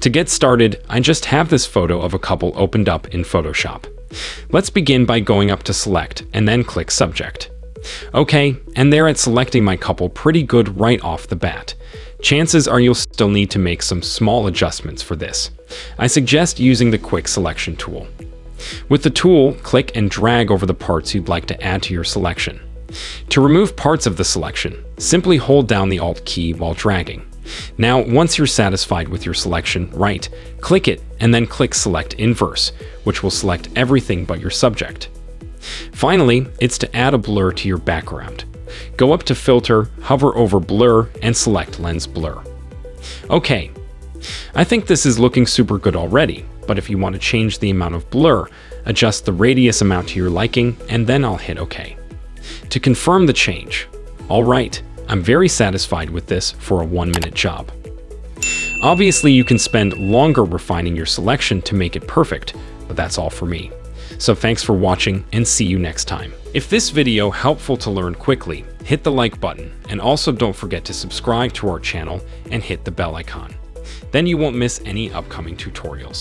To get started, I just have this photo of a couple opened up in Photoshop. Let's begin by going up to Select and then click Subject. Okay, and there it's selecting my couple pretty good right off the bat. Chances are you'll still need to make some small adjustments for this. I suggest using the Quick Selection tool. With the tool, click and drag over the parts you'd like to add to your selection. To remove parts of the selection, simply hold down the Alt key while dragging. Now, once you're satisfied with your selection, click it and then click Select Inverse, which will select everything but your subject. Finally, it's to add a blur to your background. Go up to Filter, hover over Blur, and select Lens Blur. Okay, I think this is looking super good already, but if you want to change the amount of blur, adjust the radius amount to your liking, and then I'll hit OK. To confirm the change, alright, I'm very satisfied with this for a 1-minute job. Obviously, you can spend longer refining your selection to make it perfect, but that's all for me. So thanks for watching and see you next time. If this video helpful to learn quickly, hit the like button and also don't forget to subscribe to our channel and hit the bell icon. Then you won't miss any upcoming tutorials.